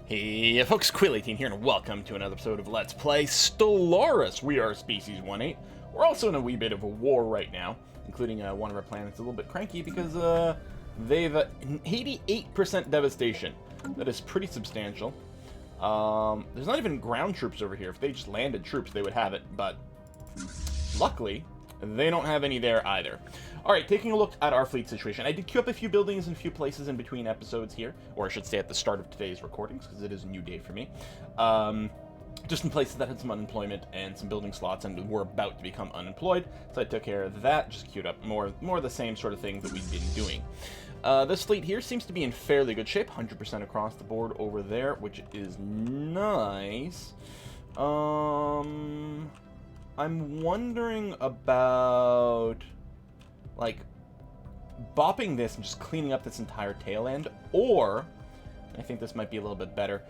Hey folks, Quill18 here, and welcome to another episode of Let's Play Stellaris. We are Species 1-8. We're also in a wee bit of a war right now, including one of our planets a little bit cranky because they've 88% devastation. That is pretty substantial. There's not even ground troops over here. If they just landed troops, they would have it, but luckily, they don't have any there either. Alright, taking a look at our fleet situation. I did queue up a few buildings in a few places in between episodes here, or I should say at the start of today's recordings, because it is a new day for me. Just in places that had some unemployment and some building slots and were about to become unemployed, so I took care of that, just queued up more of the same sort of thing that we've been doing. This fleet here seems to be in fairly good shape, 100% across the board over there, which is nice. I'm wondering about, like, bopping this and just cleaning up this entire tail end, or, I think this might be a little bit better,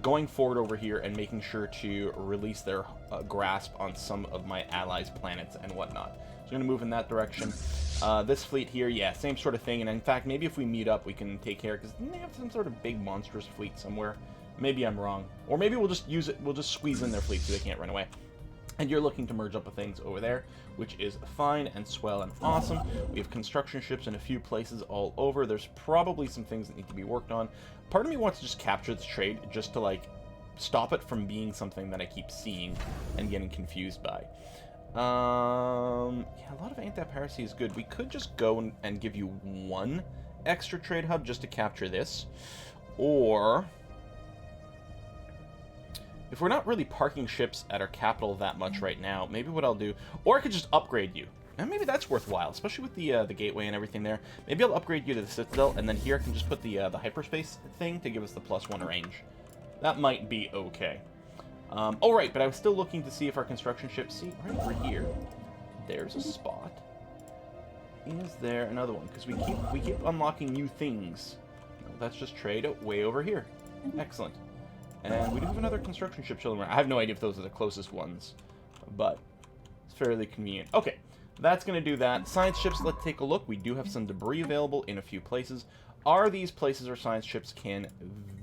going forward over here and making sure to release their grasp on some of my allies' planets and whatnot. So I'm going to move in that direction. This fleet here, yeah, same sort of thing, and in fact, maybe if we meet up, we can take care, because they have some sort of big monstrous fleet somewhere. Maybe I'm wrong. Or maybe we'll just use it, we'll just squeeze in their fleet so they can't run away. And you're looking to merge up with things over there, which is fine and swell and awesome. We have construction ships in a few places all over. There's probably some things that need to be worked on. Part of me wants to just capture this trade just to, like, stop it from being something that I keep seeing and getting confused by. Yeah, a lot of anti-piracy is good. We could just go and give you one extra trade hub just to capture this. Or, if we're not really parking ships at our capital that much right now, maybe what I'll do, or I could just upgrade you. And maybe that's worthwhile, especially with the gateway and everything there. Maybe I'll upgrade you to the Citadel, and then here I can just put the hyperspace thing to give us the +1 range. That might be okay. Oh, right, but I was still looking to see if our construction ships, see, right over here, there's a spot. Is there another one? Because we keep unlocking new things. No, that's just trade way over here. Excellent. And we do have another construction ship chilling around. I have no idea if those are the closest ones, but it's fairly convenient. Okay, that's going to do that. Science ships, let's take a look. We do have some debris available in a few places. Are these places where science ships can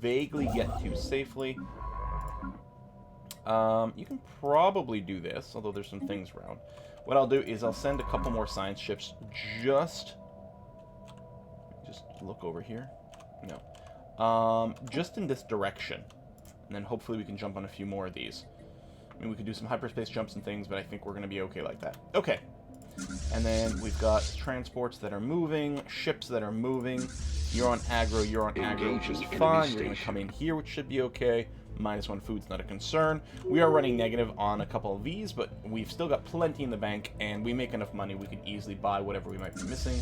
vaguely get to safely? You can probably do this, although there's some things around. What I'll do is I'll send a couple more science ships just look over here. No. Just in this direction. And then hopefully we can jump on a few more of these. I mean, we could do some hyperspace jumps and things, but I think we're going to be okay like that. Okay. And then we've got transports that are moving, ships that are moving. You're on aggro, which is fine. You're going to come in here, which should be okay. -1 food's not a concern. We are running negative on a couple of these, but we've still got plenty in the bank, and we make enough money we could easily buy whatever we might be missing.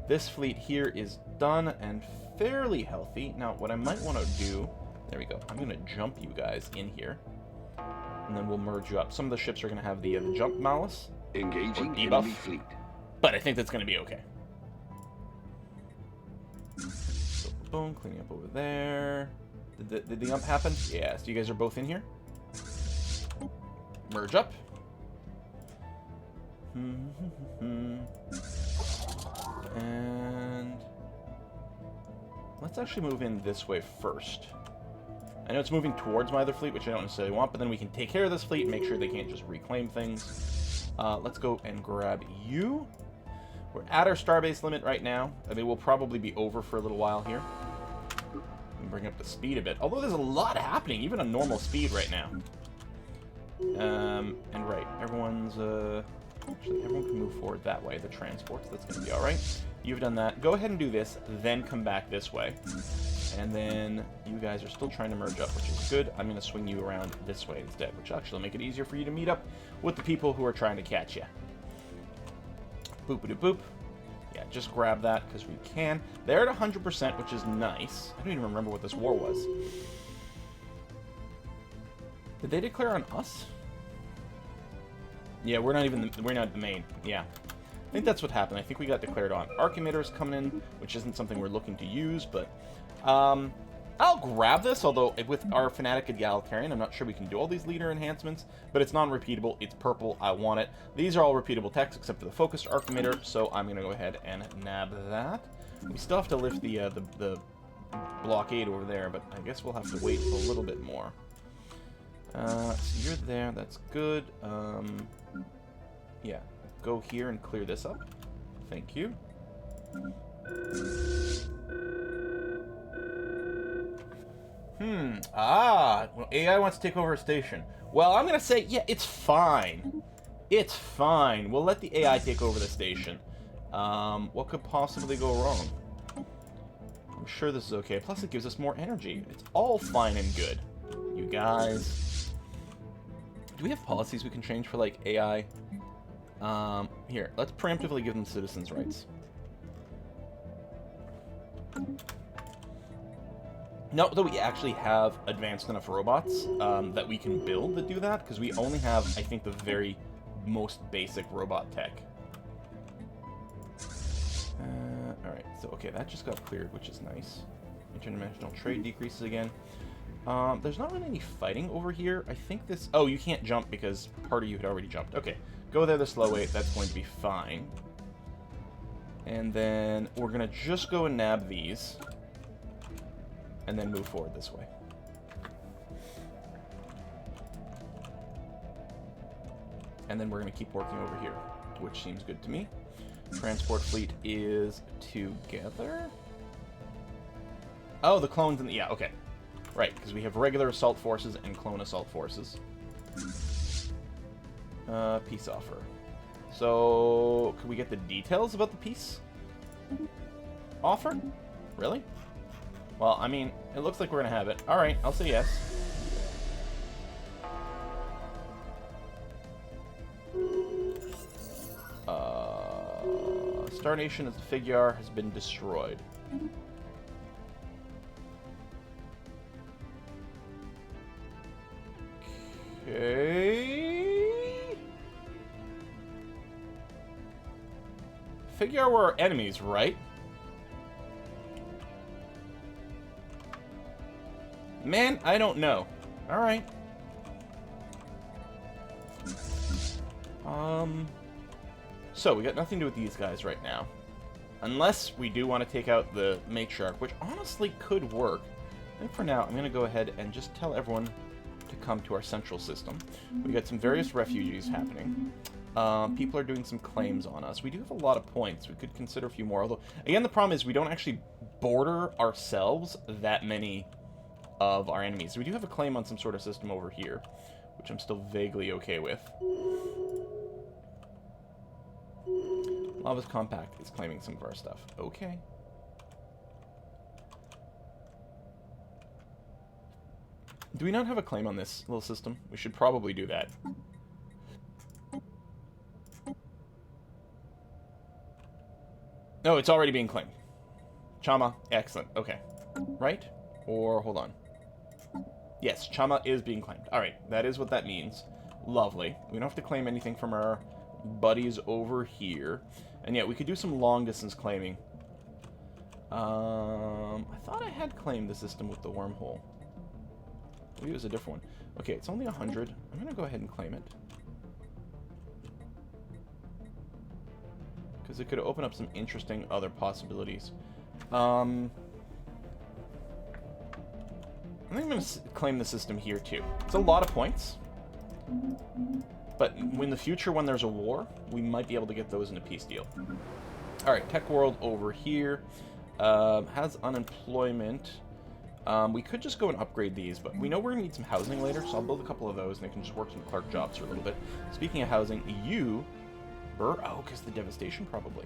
This fleet here is done and fairly healthy. Now, what I might want to do... There we go. I'm going to jump you guys in here, and then we'll merge you up. Some of the ships are going to have the jump malice, engaging debuff, enemy fleet, but I think that's going to be okay. So, boom, cleaning up over there. Did the ump happen? Yeah, so you guys are both in here. Merge up. And let's actually move in this way first. I know it's moving towards my other fleet, which I don't necessarily want, but then we can take care of this fleet and make sure they can't just reclaim things. Let's go and grab you. We're at our starbase limit right now. I mean, we'll probably be over for a little while here. And bring up the speed a bit. Although there's a lot happening, even on normal speed right now. And right, everyone's, actually, everyone can move forward that way, the transports. That's going to be alright. You've done that. Go ahead and do this, then come back this way. And then you guys are still trying to merge up, which is good. I'm going to swing you around this way instead, which actually will make it easier for you to meet up with the people who are trying to catch you. Boop-a-doop-boop. Yeah, just grab that, because we can. They're at 100%, which is nice. I don't even remember what this war was. Did they declare on us? Yeah, we're not the main. Yeah. I think that's what happened. I think we got declared on. Arc emitters coming in, which isn't something we're looking to use, but I'll grab this, although with our Fanatic Egalitarian, I'm not sure we can do all these leader enhancements, but it's non-repeatable, it's purple, I want it. These are all repeatable text except for the focused arc emitter, so I'm going to go ahead and nab that. We still have to lift the blockade over there, but I guess we'll have to wait a little bit more. So you're there, that's good. Yeah, go here and clear this up. Thank you. Well, AI wants to take over a station. Well, I'm gonna say, yeah, it's fine. It's fine. We'll let the AI take over the station. What could possibly go wrong? I'm sure this is okay. Plus, it gives us more energy. It's all fine and good. You guys. Do we have policies we can change for, like, AI? Here, let's preemptively give them citizens' rights. Not that we actually have advanced enough robots that we can build that do that, because we only have, I think, the very most basic robot tech. Alright, so, okay, that just got cleared, which is nice. Interdimensional trade decreases again. There's not really any fighting over here. I think this... Oh, you can't jump because part of you had already jumped. Okay, go there the slow way. That's going to be fine. And then we're going to just go and nab these. And then move forward this way. And then we're going to keep working over here, which seems good to me. Transport fleet is together. Oh, the clones and the... Yeah, okay. Right, because we have regular assault forces and clone assault forces. Peace offer. So, could we get the details about the peace offer? Really? Well, I mean, it looks like we're going to have it. Alright, I'll say yes. Star Nation as the Figure has been destroyed. Okay. Figure were our enemies, right? Man, I don't know. Alright. So, we got nothing to do with these guys right now. Unless we do want to take out the matriarch, which honestly could work. I think for now, I'm going to go ahead and just tell everyone to come to our central system. We got some various refugees happening. People are doing some claims on us. We do have a lot of points. We could consider a few more. Although, again, the problem is we don't actually border ourselves that many of our enemies. We do have a claim on some sort of system over here, which I'm still vaguely okay with. Lava's Compact is claiming some of our stuff. Okay. Do we not have a claim on this little system? We should probably do that. No, it's already being claimed. Chama, excellent. Okay. Right? Or, hold on. Yes, Chama is being claimed. Alright, that is what that means. Lovely. We don't have to claim anything from our buddies over here. And yet, we could do some long-distance claiming. I thought I had claimed the system with the wormhole. Maybe it was a different one. Okay, it's only 100. I'm going to go ahead and claim it. Because it could open up some interesting other possibilities. I think I'm going to claim the system here, too. It's a lot of points. But in the future, when there's a war, we might be able to get those in a peace deal. Alright, Tech World over here. Has unemployment. We could just go and upgrade these, but we know we're going to need some housing later, so I'll build a couple of those, and they can just work some clerk jobs for a little bit. Speaking of housing, you... Oh, because the devastation, probably.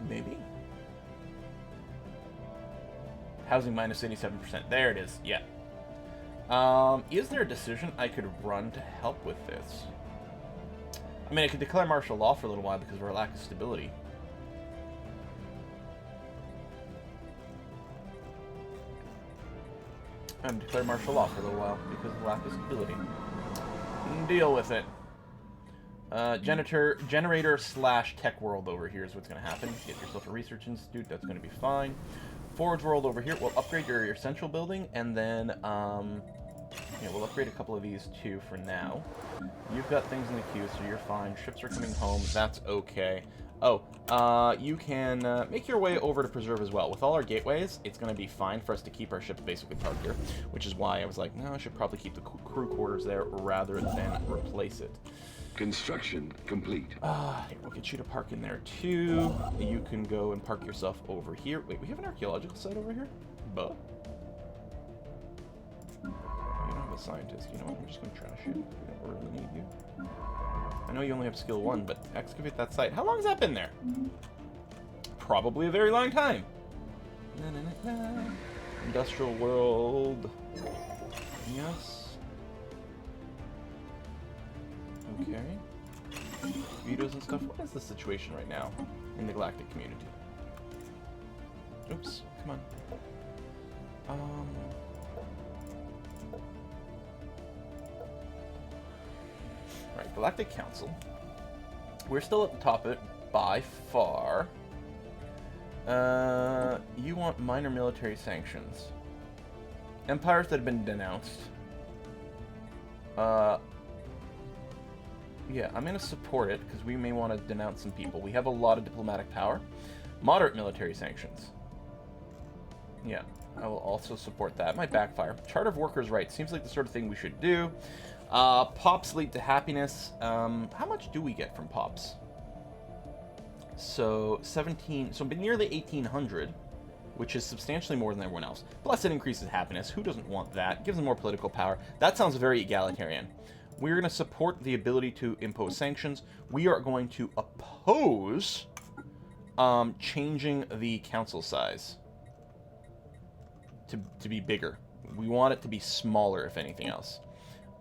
Maybe. Housing minus 87%. There it is. Yeah. Is there a decision I could run to help with this? I mean, I could declare martial law for a little while because of our lack of stability. And declare martial law for a little while because of lack of stability. Deal with it. Generator / tech world over here is what's going to happen. Get yourself a research institute. That's going to be fine. Forge world over here. We'll upgrade your central building, and then yeah, we'll upgrade a couple of these too for now. You've got things in the queue, so you're fine. Ships are coming home. That's okay. you can make your way over to Preserve as well. With all our gateways, it's going to be fine for us to keep our ships basically parked here, which is why I was like, no, I should probably keep the crew quarters there rather than replace it. Construction complete. We'll get you to park in there too. You can go and park yourself over here. Wait, we have an archaeological site over here? But you don't have a scientist. You know what? I'm just going to trash you. We don't really need you. I know you only have skill 1, but excavate that site. How long has that been there? Probably a very long time. Industrial world. Yes. Okay. Vetoes and stuff. What is the situation right now in the Galactic community? Oops. Come on. Right, Galactic Council. We're still at the top of it by far. You want minor military sanctions. Empires that have been denounced. Yeah, I'm going to support it because we may want to denounce some people. We have a lot of diplomatic power. Moderate military sanctions. Yeah, I will also support that. It might backfire. Charter of Workers' Rights seems like the sort of thing we should do. Pops lead to happiness. How much do we get from Pops? So, 17... So, nearly 1,800, which is substantially more than everyone else. Plus, it increases happiness. Who doesn't want that? Gives them more political power. That sounds very egalitarian. We're going to support the ability to impose sanctions. We are going to oppose changing the council size to be bigger. We want it to be smaller, if anything else.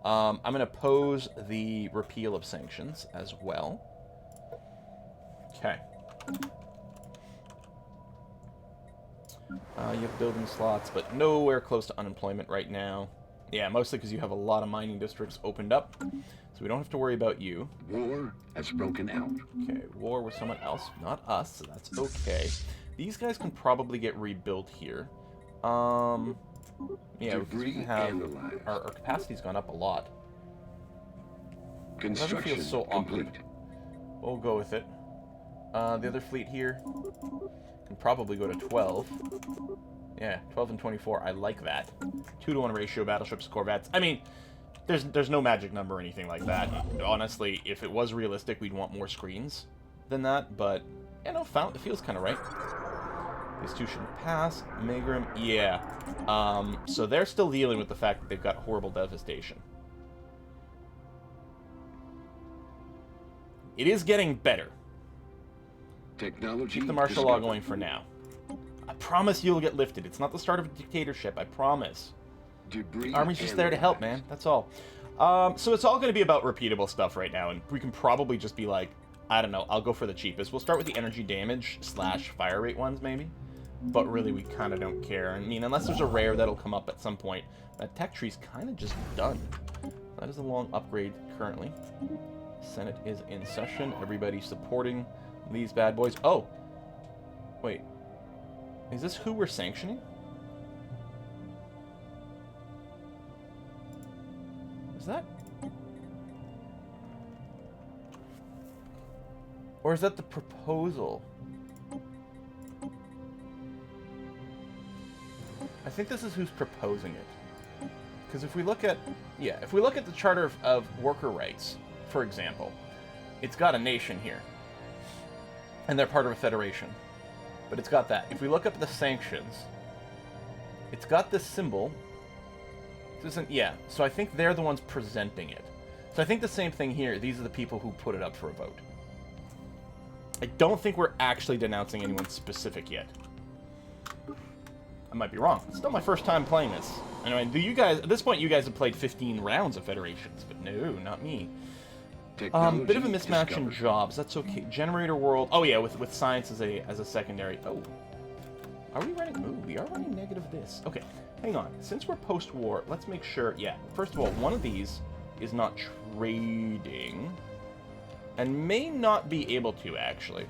I'm going to oppose the repeal of sanctions as well. Okay. You have building slots, but nowhere close to unemployment right now. Yeah, mostly because you have a lot of mining districts opened up, so we don't have to worry about you. War has broken out. Okay, war with someone else, not us, so that's okay. These guys can probably get rebuilt here. Yeah, because we can have... Our capacity's gone up a lot. Construction it doesn't feel so awkward. complete. We'll go with it. The other fleet here can probably go to 12. Yeah, 12 and 24. I like that. 2-to-1 ratio, battleships, corvettes. I mean, there's no magic number or anything like that. Honestly, if it was realistic, we'd want more screens than that. But, you know, it feels kind of right. These two shouldn't pass. Megrim, yeah. So they're still dealing with the fact that they've got horrible devastation. It is getting better. Technology Keep the martial law going for now. I promise you'll get lifted. It's not the start of a dictatorship. I promise. Debris Army's just there to help, man. That's all. So it's all going to be about repeatable stuff right now, and we can probably just be like, I don't know, I'll go for the cheapest. We'll start with the energy damage / fire rate ones, maybe. But really, we kind of don't care. I mean, unless there's a rare that'll come up at some point. That tech tree's kind of just done. That is a long upgrade currently. Senate is in session. Everybody's supporting these bad boys. Oh! Wait. Is this who we're sanctioning? Is that... Or is that the proposal? I think this is who's proposing it. Because if we look at... Yeah, if we look at the Charter of Worker Rights, for example, it's got a nation here. And they're part of a federation. But it's got that. If we look up the sanctions, it's got this symbol. Yeah, so I think they're the ones presenting it. So I think the same thing here. These are the people who put it up for a vote. I don't think we're actually denouncing anyone specific yet. I might be wrong. It's still my first time playing this. Anyway, do you guys... At this point, you guys have played 15 rounds of Federations, but no, not me. Bit of a mismatch in jobs. That's okay. Generator world. Oh yeah, with science as a secondary. Oh, are we running? Oh, we are running negative this. Okay, hang on. Since we're post-war, let's make sure. Yeah. First of all, one of these is not trading, and may not be able to actually.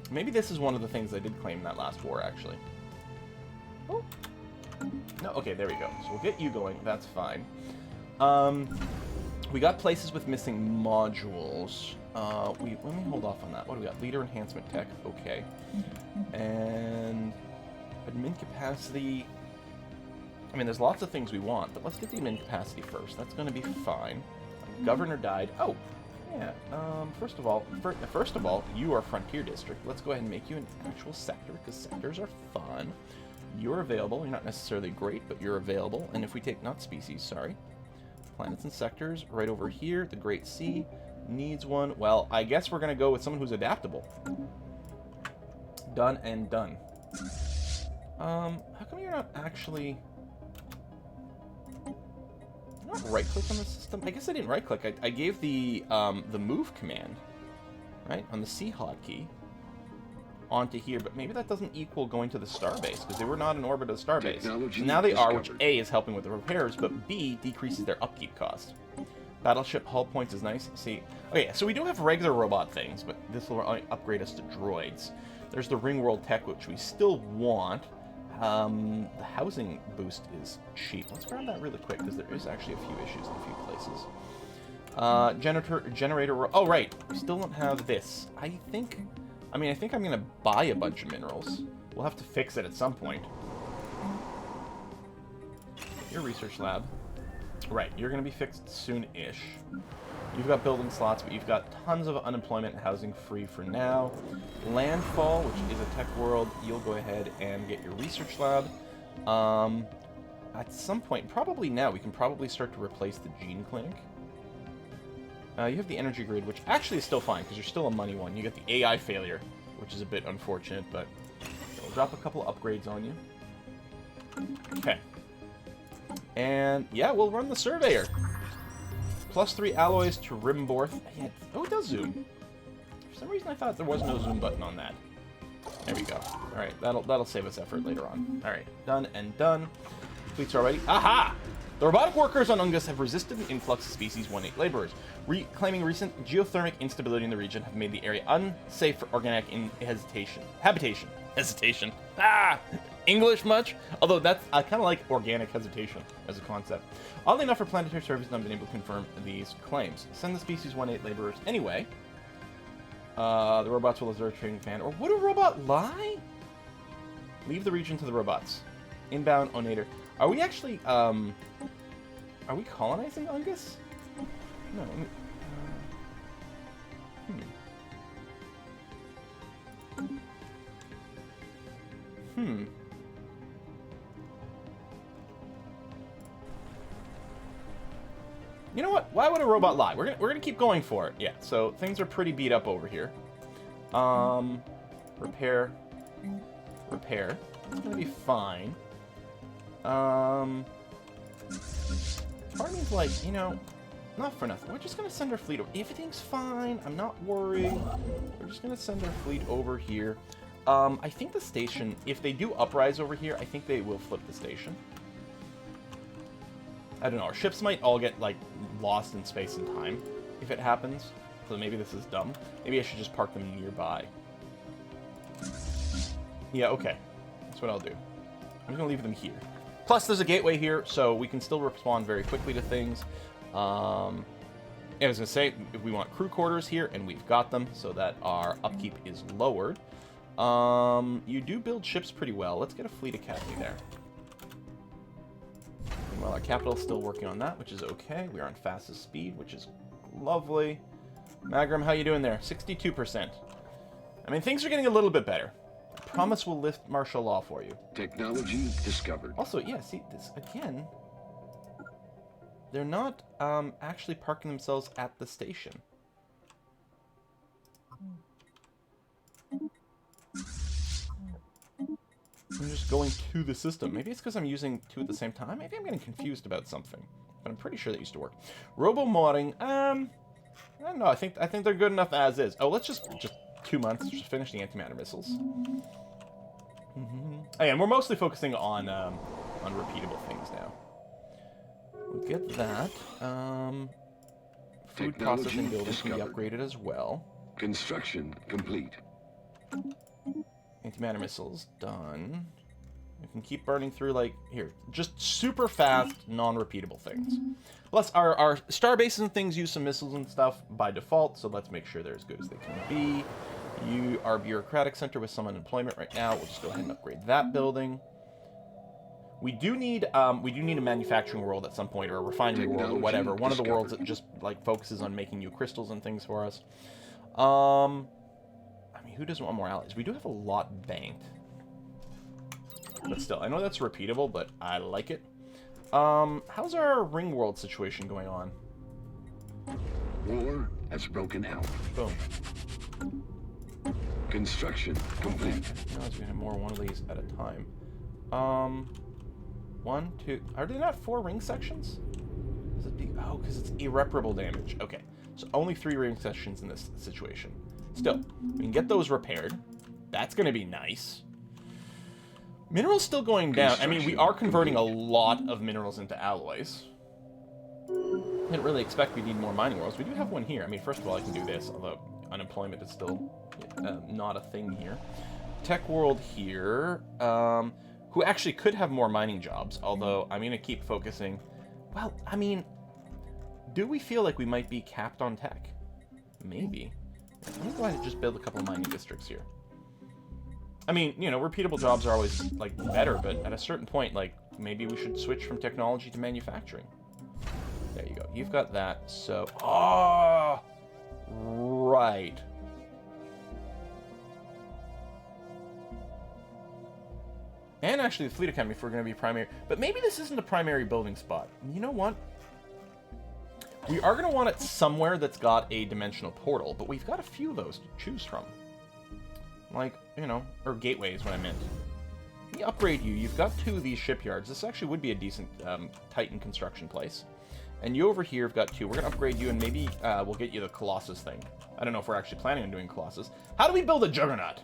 Maybe this is one of the things I did claim in that last war actually. Oh. No. Okay, there we go. So we'll get you going. That's fine. We got places with missing modules. Let me hold off on that. What do we got? Leader enhancement tech. Okay. And admin capacity. I mean, there's lots of things we want, but let's get the admin capacity first. That's going to be fine. Governor died. Oh, yeah. First of all, you are Frontier District. Let's go ahead and make you an actual sector, because sectors are fun. You're available. You're not necessarily great, but you're available. And if we take, not species, sorry. Planets and sectors, right over here. The Great Sea needs one. Well, I guess we're going to go with someone who's adaptable. Done and done. How come you're not actually... Not right-click on the system? I guess I didn't right-click. I gave the move command, right, on the C hotkey onto here, but maybe that doesn't equal going to the starbase, because they were not in orbit of the starbase. So now they are, which A is helping with the repairs, but B decreases their upkeep cost. Battleship hull points is nice. See, okay, so we do have regular robot things, but this will upgrade us to droids. There's the Ring World Tech, which we still want. The housing boost is cheap. Let's grab that really quick, because there is actually a few issues in a few places. Generator... Oh, right. We still don't have this. I think I'm going to buy a bunch of minerals. We'll have to fix it at some point. Your research lab. Right, you're going to be fixed soon-ish. You've got building slots, but you've got tons of unemployment and housing free for now. Landfall, which is a tech world, you'll go ahead and get your research lab. At some point, probably now, we can probably start to replace the gene clinic. You have the energy grid, which actually is still fine, because you're still a money one. You get the AI failure, which is a bit unfortunate, but we'll drop a couple upgrades on you. Okay. And, yeah, we'll run the surveyor. +3 alloys to Rimborth. Yeah, oh, it does zoom. For some reason, I thought there was no zoom button on that. There we go. All right, that'll save us effort later on. All right, done and done. Fleets are ready. Aha! The robotic workers on Ungus have resisted an influx of Species 1-8 laborers. Claiming recent geothermic instability in the region have made the area unsafe for organic hesitation. Ah! English much? Although that's, I kind of like organic hesitation as a concept. Oddly enough, for planetary surveys, I've been able to confirm these claims. Send the Species 1-8 laborers anyway. The robots will observe trading fan. Or would a robot lie? Leave the region to the robots. Inbound Onator. Are we actually, are we colonizing Ungus? No, let me, You know what? Why would a robot lie? We're gonna keep going for it. Yeah, so things are pretty beat up over here. Repair. It's gonna be fine. Part of me's like, you know, not for nothing. We're just gonna send our fleet over. Everything's fine. I'm not worried. We're just gonna send our fleet over here. I think the station, if they do uprise over here, I think they will flip the station. I don't know. Our ships might all get, like, lost in space and time if it happens. So maybe this is dumb. Maybe I should just park them nearby. Yeah, okay. That's what I'll do. I'm just going to leave them here. Plus, there's a gateway here, so we can still respond very quickly to things. I was going to say, if we want crew quarters here, and we've got them, so that our upkeep is lowered. You do build ships pretty well. Let's get a fleet academy there. Well, our capital's still working on that, which is okay. We are on fastest speed, which is lovely. Magram, how you doing there? 62%. I mean, things are getting a little bit better. I promise we'll lift martial law for you. Technology discovered. Also, yeah, see, this, again, they're not actually parking themselves at the station. I'm just going to the system. Maybe it's because I'm using two at the same time. Maybe I'm getting confused about something. But I'm pretty sure that used to work. Robo-modding, I don't know. I think they're good enough as is. Oh, let's just 2 months. Just finish the antimatter missiles. And we're mostly focusing on repeatable things now. We'll get that. Food processing buildings can be upgraded as well. Construction complete. Antimatter missiles done. We can keep burning through, like, here, just super fast, non-repeatable things. Plus, our star bases and things use some missiles and stuff by default, so let's make sure they're as good as they can be. You are bureaucratic center with some unemployment right now. We'll just go ahead and upgrade that building. We do need a manufacturing world at some point, or a refinery world, or whatever. One of the worlds that just like focuses on making new crystals and things for us. I mean, who doesn't want more allies? We do have a lot banked, but still, I know that's repeatable, but I like it. How's our ring world situation going on? War has broken out. Boom. Construction complete. Realize we have more one of these at a time. 1, 2. Are there not 4 ring sections? Is it oh, because it's irreparable damage. Okay, so only 3 ring sections in this situation. Still, we can get those repaired. That's going to be nice. Minerals still going down. I mean, we are converting a lot of minerals into alloys. Didn't really expect we'd need more mining worlds. We do have one here. I mean, first of all, I can do this, although unemployment is still not a thing here. Tech world here, who actually could have more mining jobs, although I'm going to keep focusing. Well, I mean, do we feel like we might be capped on tech? Maybe. Let me go ahead and just build a couple of mining districts here. I mean, you know, repeatable jobs are always, like, better, but at a certain point, like, maybe we should switch from technology to manufacturing. There you go. You've got that, so... Oh! Right. And actually, the Fleet Academy, if we're going to be primary... But maybe this isn't a primary building spot. You know what? We are going to want it somewhere that's got a dimensional portal, but we've got a few of those to choose from. Like, you know, or gateways, what I meant. Let me upgrade you. You've got 2 of these shipyards. This actually would be a decent Titan construction place. And you over here have got 2. We're going to upgrade you, and maybe we'll get you the Colossus thing. I don't know if we're actually planning on doing Colossus. How do we build a Juggernaut?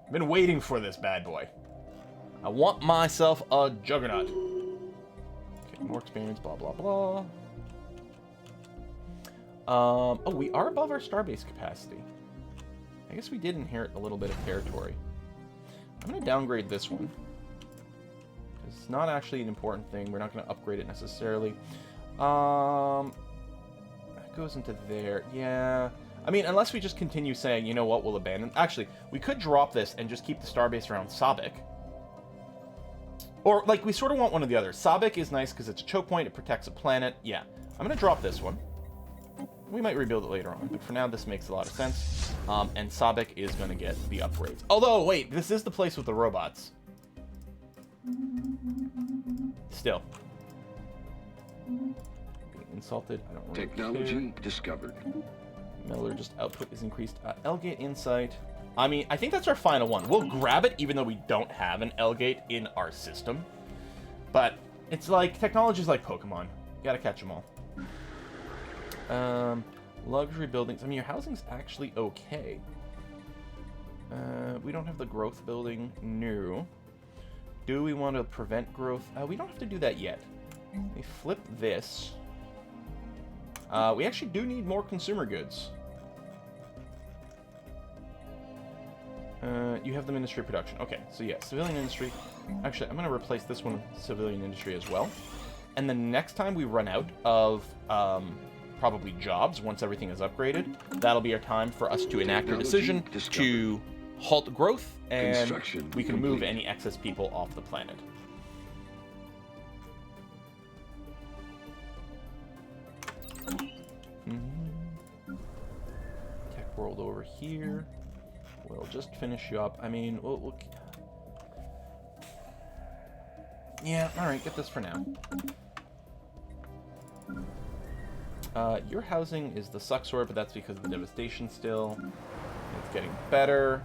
I've been waiting for this bad boy. I want myself a Juggernaut. Okay, more experience, blah, blah, blah. Oh, we are above our starbase capacity. I guess we did inherit a little bit of territory. I'm going to downgrade this one. It's not actually an important thing. We're not going to upgrade it necessarily. That goes into there. Yeah. I mean, unless we just continue saying, you know what, we'll abandon. Actually, we could drop this and just keep the starbase around Sabik. Or, like, we sort of want one or the other. Sabik is nice because it's a choke point. It protects a planet. Yeah. I'm going to drop this one. We might rebuild it later on, but for now, this makes a lot of sense. And Sabik is going to get the upgrades. Although, wait, this is the place with the robots. Still. Being insulted. I don't really Technology discovered. Metallurgist output is increased. L-Gate Insight. I mean, I think that's our final one. We'll grab it, even though we don't have an L-Gate in our system. But it's like, technology's like Pokemon. You gotta catch them all. Luxury buildings. I mean, your housing's actually okay. We don't have the growth building. No. Do we want to prevent growth? We don't have to do that yet. We flip this. We actually do need more consumer goods. You have the Ministry of Production. Okay, so yeah, civilian industry. Actually, I'm going to replace this one with civilian industry as well. And the next time we run out of probably jobs, once everything is upgraded, that'll be our time for us to enact our decision to halt growth, and we can move any excess people off the planet. Tech world over here. We'll just finish you up. I mean, we'll... Yeah, alright, get this for now. Your housing is the Suxor, but that's because of the devastation still. It's getting better.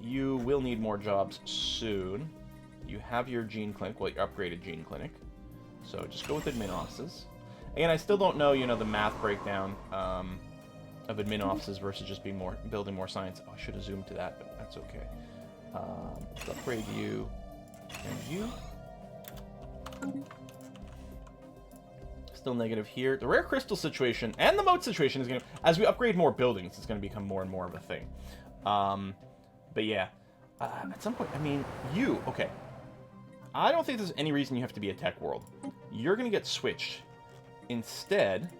You will need more jobs soon. You have your gene clinic, well, your upgraded gene clinic. So just go with admin offices. Again, I still don't know, you know, the math breakdown of admin offices versus just being building more science. Oh, I should have zoomed to that, but that's okay. Let's upgrade you and you. Still negative here. The rare crystal situation and the moat situation is going to, as we upgrade more buildings, it's going to become more and more of a thing. But yeah, At some point, I mean, okay. I don't think there's any reason you have to be a tech world. You're going to get switched. Instead,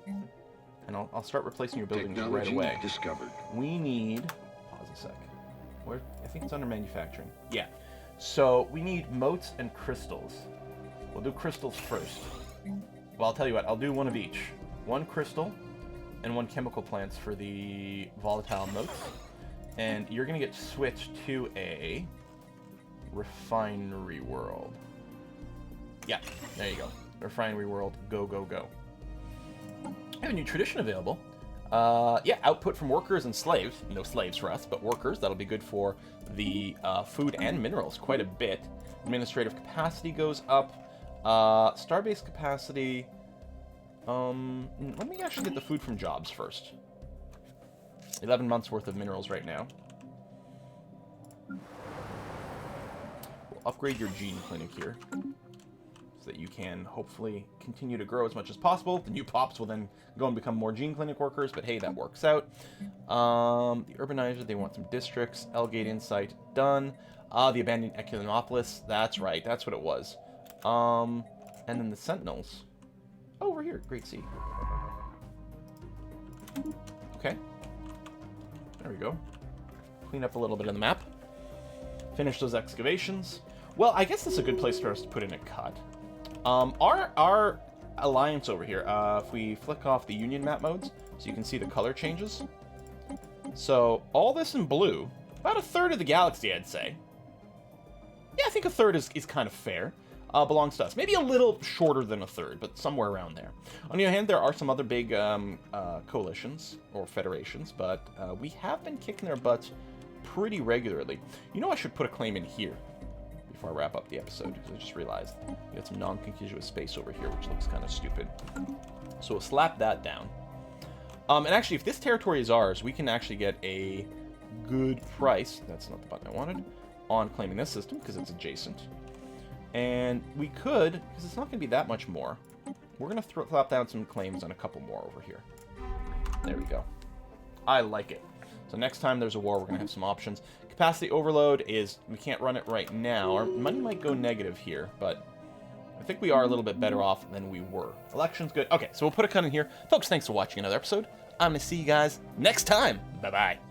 and I'll start replacing your buildings right away. Discovered. We need... Pause a sec. Where? I think it's under manufacturing. Yeah. So, we need motes and crystals. We'll do crystals first. Well, I'll tell you what. I'll do one of each. One crystal and one chemical plants for the volatile motes. And you're going to get switched to a refinery world. Yeah, there you go. Refinery world, go, go, go. I have a new tradition available. Yeah, output from workers and slaves. No slaves for us, but workers. That'll be good for the food and minerals quite a bit. Administrative capacity goes up. Starbase capacity. Let me actually get the food from jobs first. 11 months worth of minerals right now. We'll upgrade your gene clinic here, so that you can hopefully continue to grow as much as possible. The new pops will then go and become more gene clinic workers, but hey, that works out. The urbanizer, they want some districts. Elgate Insight, done. The abandoned Echelinopolis, that's right, that's what it was. And then the Sentinels. Oh, over here, Great Sea. Okay. There we go. Clean up a little bit of the map. Finish those excavations. Well, I guess this is a good place for us to put in a cut. Our alliance over here, if we flick off the Union map modes, so you can see the color changes. So, all this in blue, about a third of the galaxy, I'd say. Yeah, I think a third is kind of fair. Belongs to us. Maybe a little shorter than a third, but somewhere around there. On the other hand, there are some other big coalitions, or federations, but we have been kicking their butts pretty regularly. You know, I should put a claim in here before I wrap up the episode, because I just realized we got some non-contiguous space over here, which looks kind of stupid. So we'll slap that down. And actually, if this territory is ours, we can actually get a good price, that's not the button I wanted, on claiming this system, because it's adjacent. And we could, because it's not going to be that much more, we're going to slap down some claims on a couple more over here. There we go. I like it. So next time there's a war, we're going to have some options. Capacity overload is, we can't run it right now. Our money might go negative here, but I think we are a little bit better off than we were. Election's good. Okay, so we'll put a cut in here. Folks, thanks for watching another episode. I'm going to see you guys next time. Bye-bye.